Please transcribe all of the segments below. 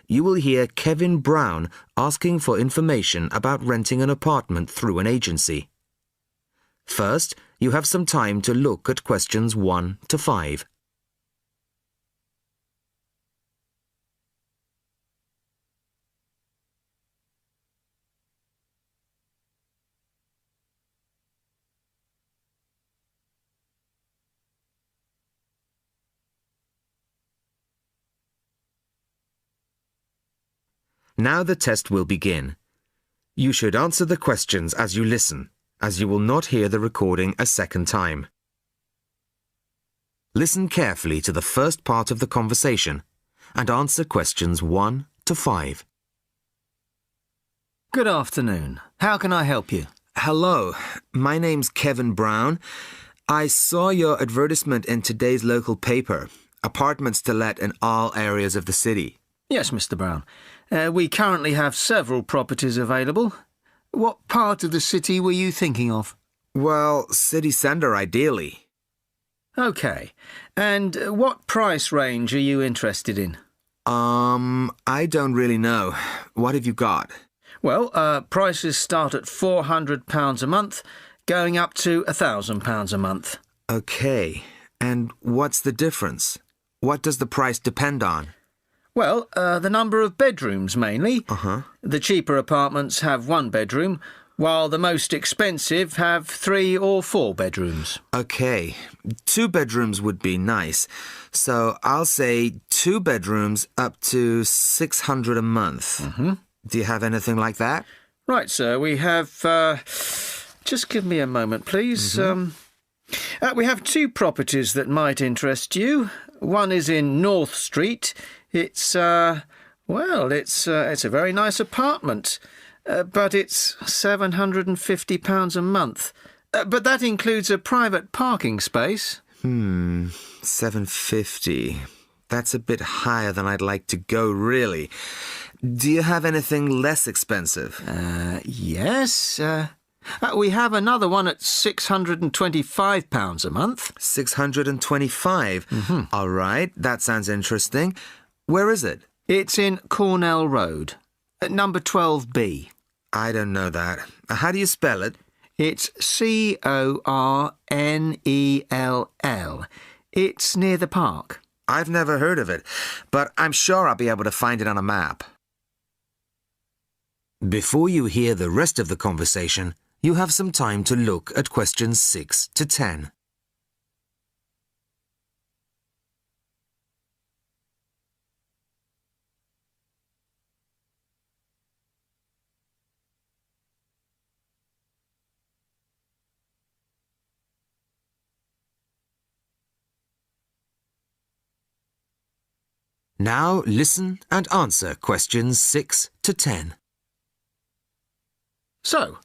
you will hear Kevin Brown asking for information about renting an apartment through an agency. First, you have some time to look at questions 1 to 5. Now the test will begin. You should answer the questions as you listen, as you will not hear the recording a second time. Listen carefully to the first part of the conversation and answer questions 1 to 5. Good afternoon. How can I help you? Hello, my name's Kevin Brown. I saw your advertisement in today's local paper, apartments to let in all areas of the city. Yes, Mr. Brown. We currently have several properties available. What part of the city were you thinking of? Well, city centre ideally. OK. And what price range are you interested in? I don't really know. What have you got? Well, prices start at £400 a month, going up to £1,000 a month. OK. And what's the difference? What does the price depend on? Well, the number of bedrooms mainly. Uh-huh. The cheaper apartments have 1 bedroom, while the most expensive have 3 or 4 bedrooms. OK. 2 bedrooms would be nice. So I'll say 2 bedrooms up to $600 a month. Mm-hmm. Do you have anything like that? Right, sir. We have... just give me a moment, please. Mm-hmm. We have 2 properties that might interest you. One is in North Street. It's a very nice apartment, but it's £750 a month. But that includes a private parking space. $750. That's a bit higher than I'd like to go, really. Do you have anything less expensive? Yes. We have another one at £625 a month. $625? Mm-hmm. All right, that sounds interesting. Where is it? It's in Cornell Road, at number 12B. I don't know that. How do you spell it? It's Cornell. It's near the park. I've never heard of it, but I'm sure I'll be able to find it on a map. Before you hear the rest of the conversation, you have some time to look at questions 6 to 10. Now listen and answer questions 6 to 10. So,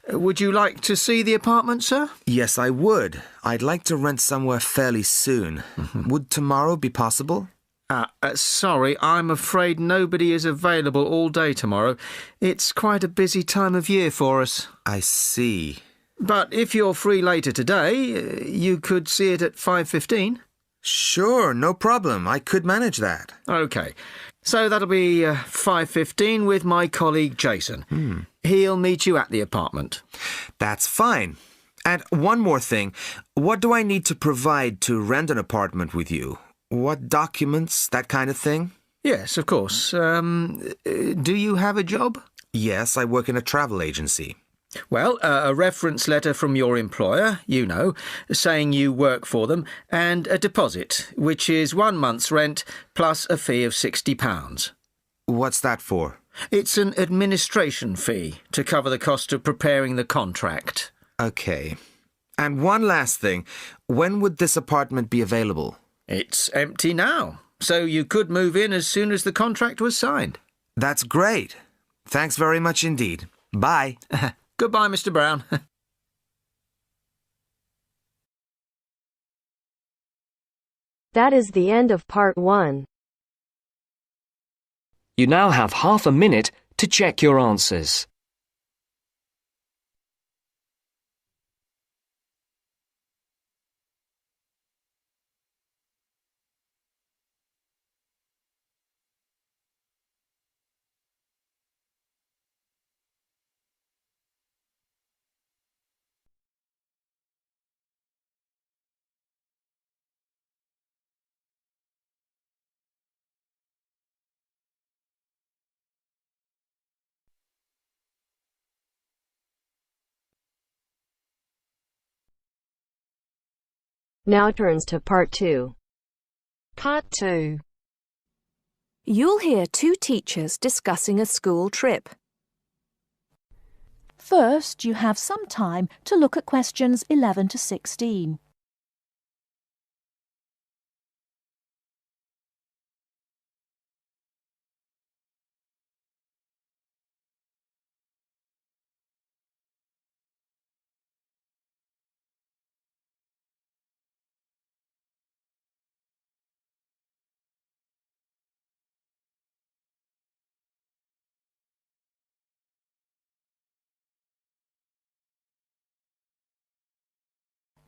would you like to see the apartment, sir? Yes, I would. I'd like to rent somewhere fairly soon. Would tomorrow be possible? Sorry, I'm afraid nobody is available all day tomorrow. It's quite a busy time of year for us. I see. But if you're free later today, you could see it at 5:15. Sure, no problem. I could manage that. OK. So that'll be 5:15 with my colleague Jason. He'll meet you at the apartment. That's fine. And one more thing. What do I need to provide to rent an apartment with you? What documents, that kind of thing? Yes, of course. Do you have a job? Yes, I work in a travel agency. Well, a reference letter from your employer, saying you work for them, and a deposit, which is 1 month's rent plus a fee of £60. What's that for? It's an administration fee to cover the cost of preparing the contract. OK. And one last thing. When would this apartment be available? It's empty now, so you could move in as soon as the contract was signed. That's great. Thanks very much indeed. Bye. Goodbye, Mr. Brown. That is the end of part 1. You now have half a minute to check your answers. Now turns to Part 2. Part 2. You'll hear two teachers discussing a school trip. First, you have some time to look at questions 11 to 16.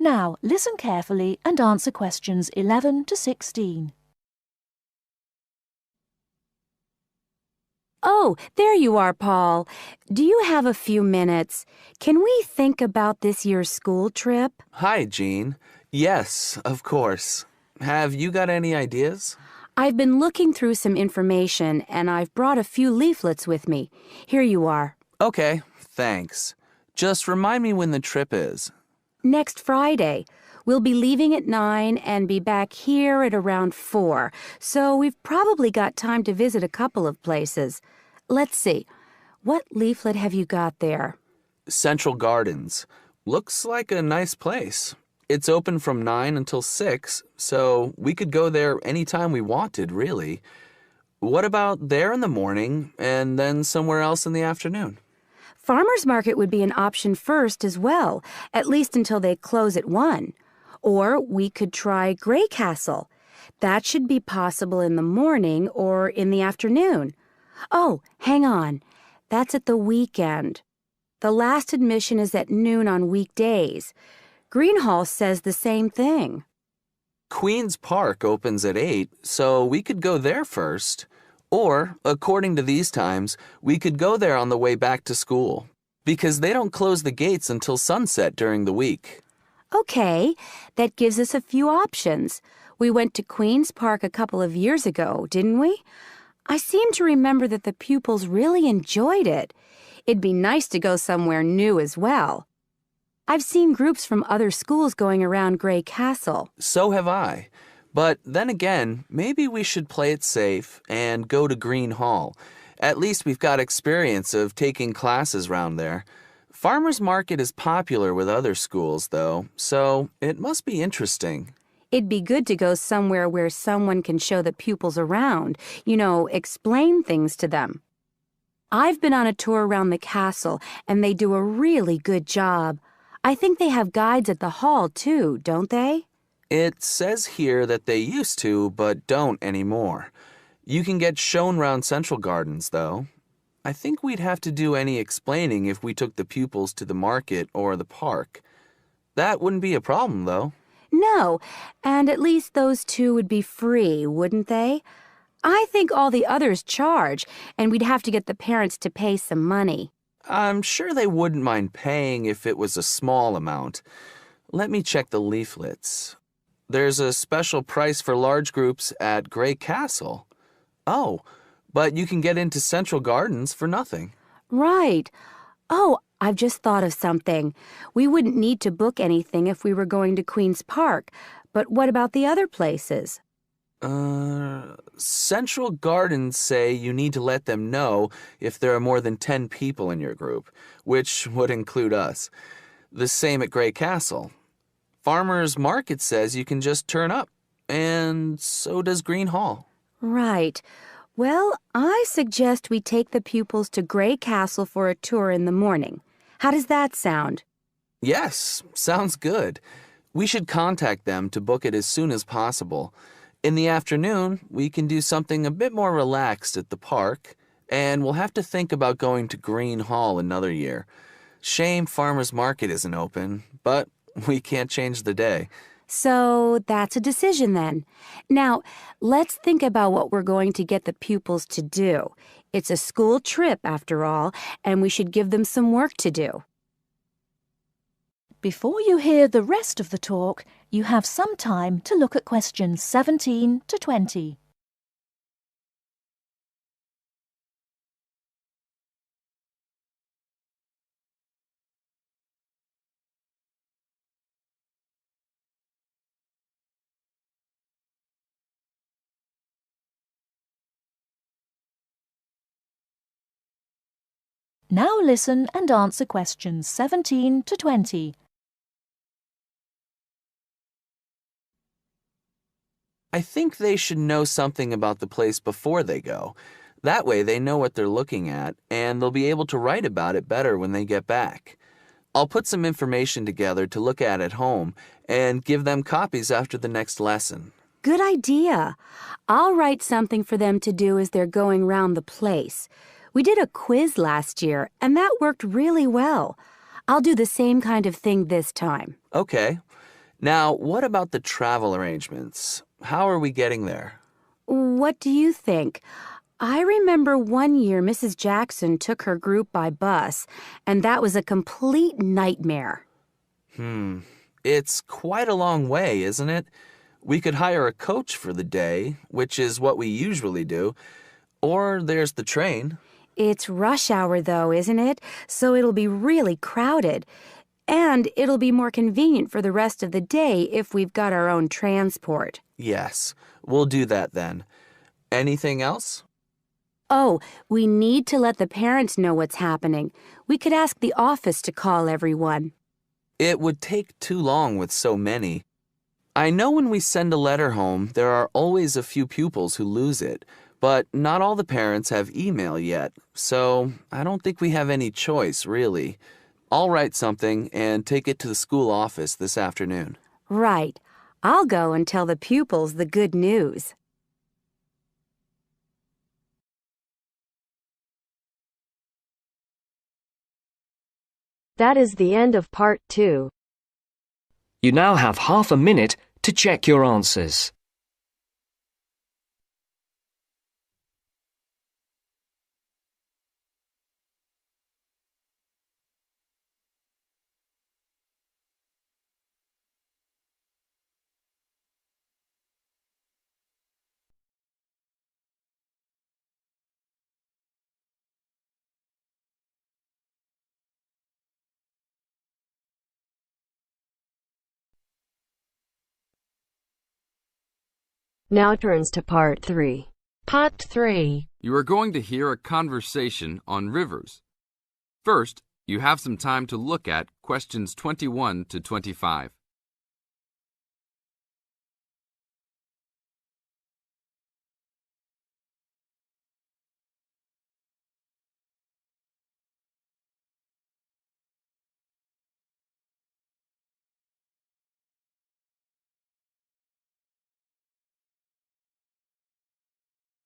Now, listen carefully and answer questions 11 to 16. Oh, there you are, Paul. Do you have a few minutes? Can we think about this year's school trip? Hi, Jean. Yes, of course. Have you got any ideas? I've been looking through some information, and I've brought a few leaflets with me. Here you are. Okay, thanks. Just remind me when the trip is. Next Friday. We'll be leaving at 9 and be back here at around 4, so we've probably got time to visit a couple of places. Let's see. What leaflet have you got there? Central Gardens. Looks like a nice place. It's open from 9 until 6, so we could go there anytime we wanted, really. What about there in the morning and then somewhere else in the afternoon? Farmers Market would be an option first as well, at least until they close at 1. Or we could try Grey Castle. That should be possible in the morning or in the afternoon. Oh, hang on. That's at the weekend. The last admission is at noon on weekdays. Greenhall says the same thing. Queen's Park opens at 8, so we could go there first. Or, according to these times, we could go there on the way back to school, because they don't close the gates until sunset during the week. Okay, that gives us a few options. We went to Queen's Park a couple of years ago, didn't we? I seem to remember that the pupils really enjoyed it. It'd be nice to go somewhere new as well. I've seen groups from other schools going around Grey Castle. So have I. But then again, maybe we should play it safe and go to Green Hall. At least we've got experience of taking classes round there. Farmers Market is popular with other schools, though, so it must be interesting. It'd be good to go somewhere where someone can show the pupils around, explain things to them. I've been on a tour around the castle, and they do a really good job. I think they have guides at the hall, too, don't they? It says here that they used to, but don't anymore. You can get shown round Central Gardens, though. I think we'd have to do any explaining if we took the pupils to the market or the park. That wouldn't be a problem, though. No, and at least those two would be free, wouldn't they? I think all the others charge, and we'd have to get the parents to pay some money. I'm sure they wouldn't mind paying if it was a small amount. Let me check the leaflets. There's a special price for large groups at Grey Castle. Oh, but you can get into Central Gardens for nothing. Right. Oh, I've just thought of something. We wouldn't need to book anything if we were going to Queen's Park, but what about the other places? Central Gardens say you need to let them know if there are more than 10 people in your group, which would include us. The same at Grey Castle. Farmers Market says you can just turn up, and so does Green Hall. Right. Well, I suggest we take the pupils to Grey Castle for a tour in the morning. How does that sound? Yes, sounds good. We should contact them to book it as soon as possible. In the afternoon, we can do something a bit more relaxed at the park, and we'll have to think about going to Green Hall another year. Shame Farmers Market isn't open, but we can't change the day. So that's a decision then. Now, let's think about what we're going to get the pupils to do. It's a school trip, after all, and we should give them some work to do. Before you hear the rest of the talk, you have some time to look at questions 17 to 20. Now listen and answer questions 17 to 20. I think they should know something about the place before they go. That way they know what they're looking at, and they'll be able to write about it better when they get back. I'll put some information together to look at home and give them copies after the next lesson. Good idea. I'll write something for them to do as they're going round the place. We did a quiz last year, and that worked really well. I'll do the same kind of thing this time. Okay. Now, what about the travel arrangements? How are we getting there? What do you think? I remember one year Mrs. Jackson took her group by bus, and that was a complete nightmare. It's quite a long way, isn't it? We could hire a coach for the day, which is what we usually do. Or there's the train. It's rush hour, though, isn't it? So it'll be really crowded. And it'll be more convenient for the rest of the day if we've got our own transport. Yes, we'll do that then. Anything else? Oh, we need to let the parents know what's happening. We could ask the office to call everyone. It would take too long with so many. I know when we send a letter home, there are always a few pupils who lose it, but not all the parents have email yet, so I don't think we have any choice, really. I'll write something and take it to the school office this afternoon. Right. I'll go and tell the pupils the good news. That is the end of part 2. You now have half a minute to check your answers. Now turns to part 3. Part 3. You are going to hear a conversation on rivers. First, you have some time to look at questions 21 to 25.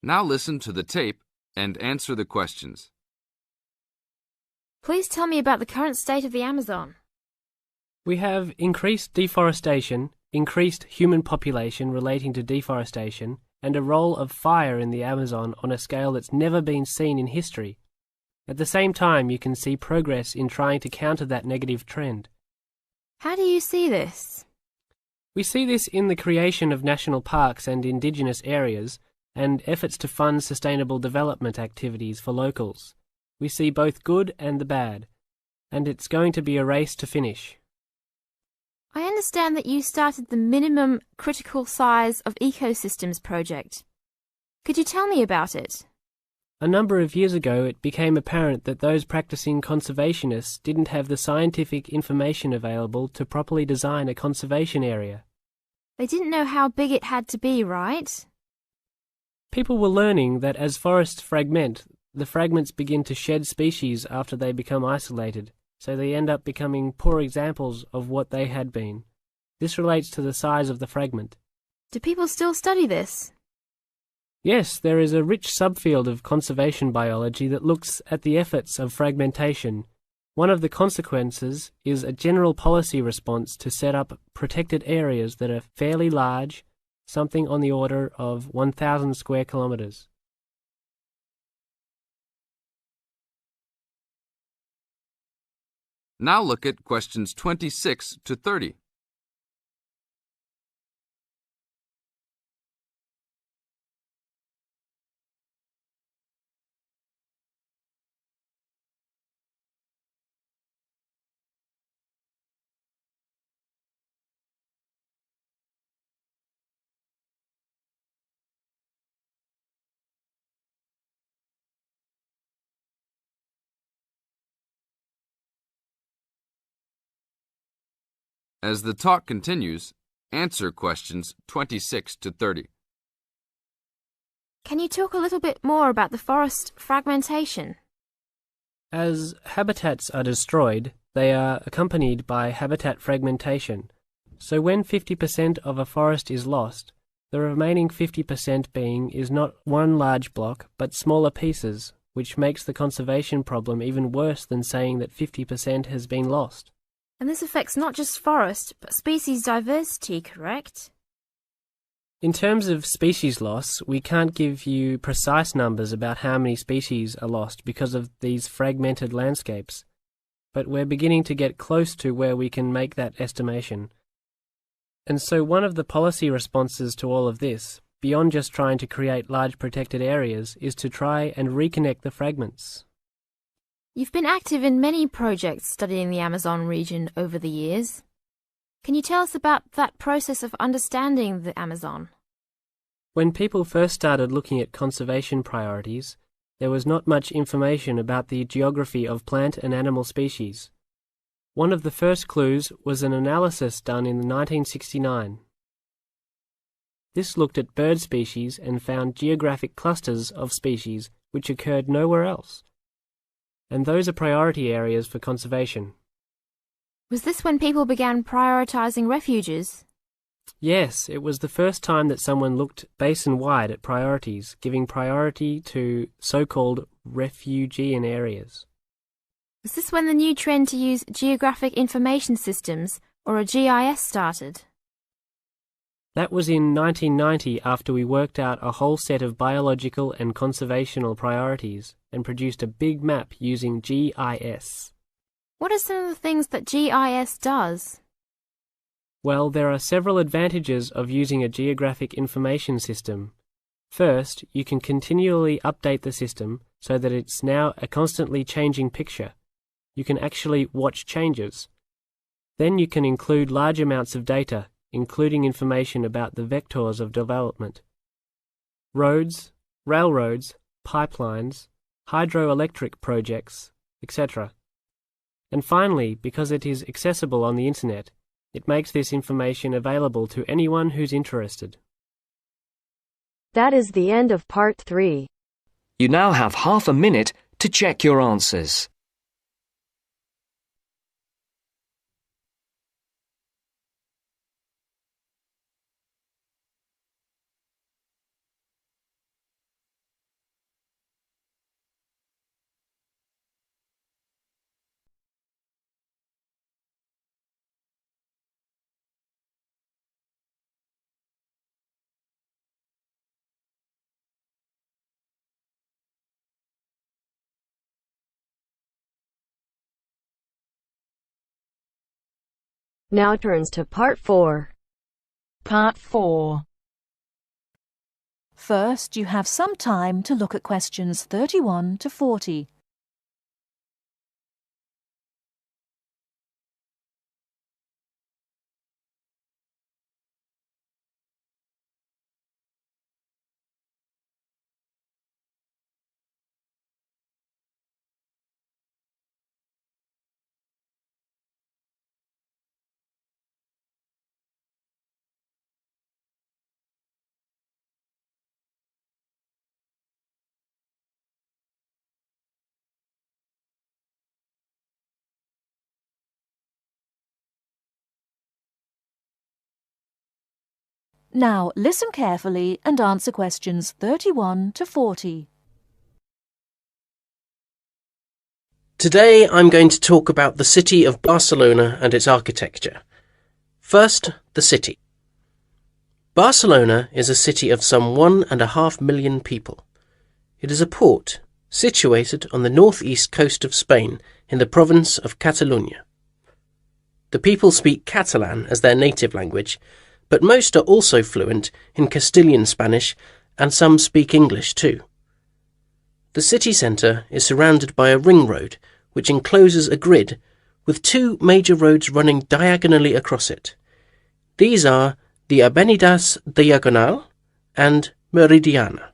Now listen to the tape and answer the questions. Please tell me about the current state of the Amazon. We have increased deforestation, increased human population relating to deforestation, and a role of fire in the Amazon on a scale that's never been seen in history. At the same time, you can see progress in trying to counter that negative trend. How do you see this? We see this in the creation of national parks and indigenous areas, and efforts to fund sustainable development activities for locals. We see both good and the bad, and it's going to be a race to finish. I understand that you started the Minimum Critical Size of Ecosystems project. Could you tell me about it? A number of years ago, it became apparent that those practicing conservationists didn't have the scientific information available to properly design a conservation area. They didn't know how big it had to be, right? People were learning that as forests fragment, the fragments begin to shed species after they become isolated, so they end up becoming poor examples of what they had been. This relates to the size of the fragment. Do people still study this? Yes, there is a rich subfield of conservation biology that looks at the efforts of fragmentation. One of the consequences is a general policy response to set up protected areas that are fairly large, something on the order of 1,000 square kilometres. Now look at questions 26 to 30. As the talk continues, answer questions 26 to 30. Can you talk a little bit more about the forest fragmentation? As habitats are destroyed, they are accompanied by habitat fragmentation. So when 50% of a forest is lost, the remaining 50% being is not one large block, but smaller pieces, which makes the conservation problem even worse than saying that 50% has been lost. And this affects not just forest, but species diversity, correct? In terms of species loss, we can't give you precise numbers about how many species are lost because of these fragmented landscapes, but we're beginning to get close to where we can make that estimation. And so one of the policy responses to all of this, beyond just trying to create large protected areas, is to try and reconnect the fragments. You've been active in many projects studying the Amazon region over the years. Can you tell us about that process of understanding the Amazon? When people first started looking at conservation priorities, there was not much information about the geography of plant and animal species. One of the first clues was an analysis done in 1969. This looked at bird species and found geographic clusters of species which occurred nowhere else. And those are priority areas for conservation. Was this when people began prioritizing refuges? Yes, it was the first time that someone looked basin-wide at priorities, giving priority to so-called refugean areas. Was this when the new trend to use geographic information systems, or a GIS, started? That was in 1990 after we worked out a whole set of biological and conservational priorities and produced a big map using GIS. What are some of the things that GIS does? Well, there are several advantages of using a geographic information system. First, you can continually update the system so that it's now a constantly changing picture. You can actually watch changes. Then you can include large amounts of data, including information about the vectors of development. Roads, railroads, pipelines, hydroelectric projects, etc. And finally, because it is accessible on the internet, it makes this information available to anyone who's interested. That is the end of part 3. You now have half a minute to check your answers. Now turns to part 4. Part 4. First, you have some time to look at questions 31 to 40. Now listen carefully and answer questions 31 to 40. Today I'm going to talk about the city of Barcelona and its architecture. First, the city. Barcelona is a city of some 1.5 million people. It is a port situated on the northeast coast of Spain in the province of Catalonia. The people speak Catalan as their native language, but most are also fluent in Castilian Spanish and some speak English too. The city centre is surrounded by a ring road which encloses a grid with 2 major roads running diagonally across it. These are the Avenidas Diagonal and Meridiana.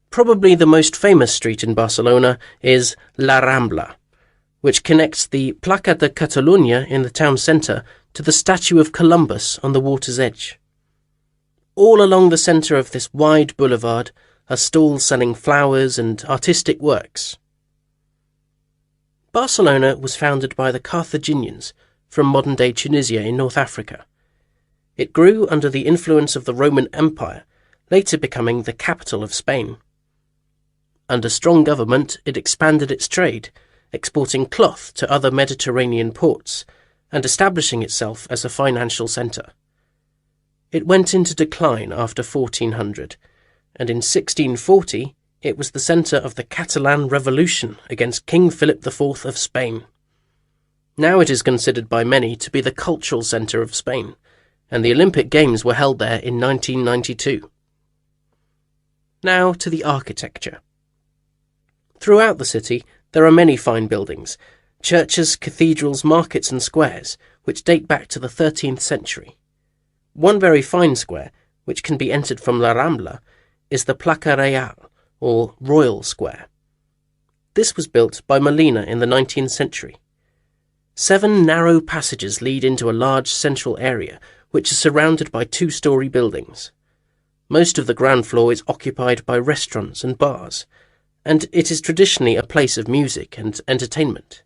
Probably the most famous street in Barcelona is La Rambla, which connects the Plaça de Catalunya in the town centre to the statue of Columbus on the water's edge. All along the centre of this wide boulevard are stalls selling flowers and artistic works. Barcelona was founded by the Carthaginians from modern-day Tunisia in North Africa. It grew under the influence of the Roman Empire, later becoming the capital of Spain. Under strong government, it expanded its trade, exporting cloth to other Mediterranean ports, and establishing itself as a financial centre. It went into decline after 1400, and in 1640 it was the centre of the Catalan Revolution against King Philip IV of Spain. Now it is considered by many to be the cultural centre of Spain, and the Olympic Games were held there in 1992. Now to the architecture. Throughout the city there are many fine buildings, churches, cathedrals, markets and squares, which date back to the 13th century. One very fine square, which can be entered from La Rambla, is the Plaza Real, or Royal Square. This was built by Molina in the 19th century. 7 narrow passages lead into a large central area, which is surrounded by 2-storey buildings. Most of the ground floor is occupied by restaurants and bars, and it is traditionally a place of music and entertainment.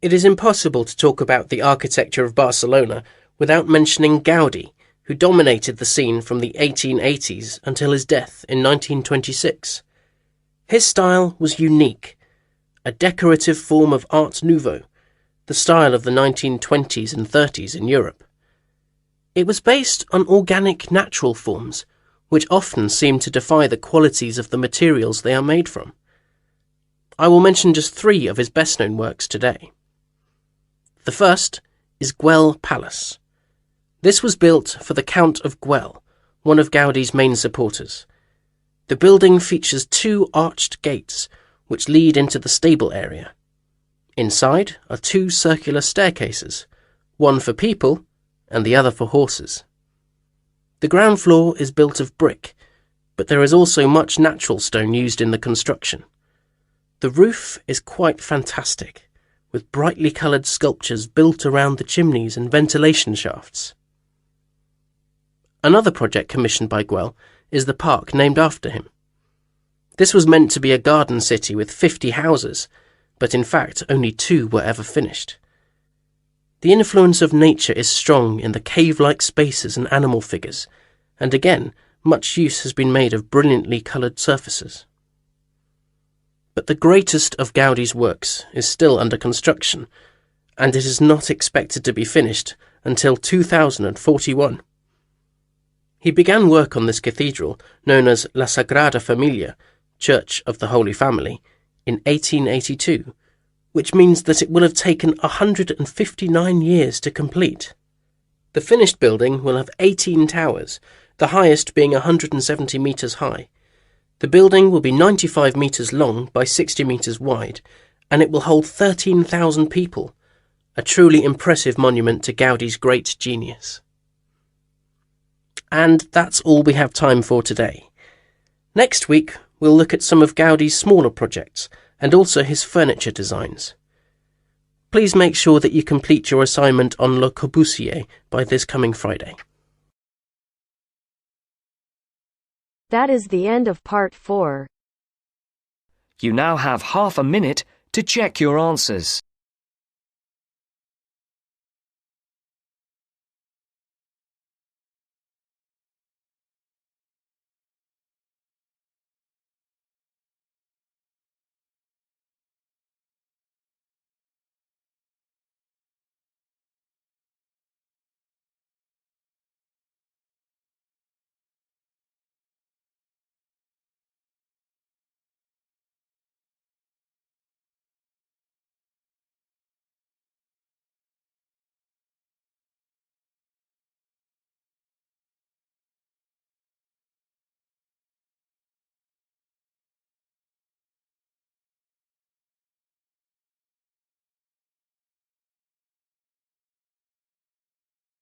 It is impossible to talk about the architecture of Barcelona without mentioning Gaudi, who dominated the scene from the 1880s until his death in 1926. His style was unique, a decorative form of Art Nouveau, the style of the 1920s and 30s in Europe. It was based on organic natural forms, which often seem to defy the qualities of the materials they are made from. I will mention just 3 of his best-known works today. The first is Güell Palace. This was built for the Count of Güell, one of Gaudi's main supporters. The building features 2 arched gates, which lead into the stable area. Inside are 2 circular staircases, one for people and the other for horses. The ground floor is built of brick, but there is also much natural stone used in the construction. The roof is quite fantastic, with brightly coloured sculptures built around the chimneys and ventilation shafts. Another project commissioned by Güell is the park named after him. This was meant to be a garden city with 50 houses, but in fact only 2 were ever finished. The influence of nature is strong in the cave-like spaces and animal figures, and again, much use has been made of brilliantly coloured surfaces. But the greatest of Gaudi's works is still under construction, and it is not expected to be finished until 2041. He began work on this cathedral, known as La Sagrada Familia, Church of the Holy Family, in 1882, which means that it will have taken 159 years to complete. The finished building will have 18 towers, the highest being 170 metres high. The building will be 95 metres long by 60 metres wide, and it will hold 13,000 people, a truly impressive monument to Gaudi's great genius. And that's all we have time for today. Next week, we'll look at some of Gaudi's smaller projects and also his furniture designs. Please make sure that you complete your assignment on Le Corbusier by this coming Friday. That is the end of part 4. You now have half a minute to check your answers.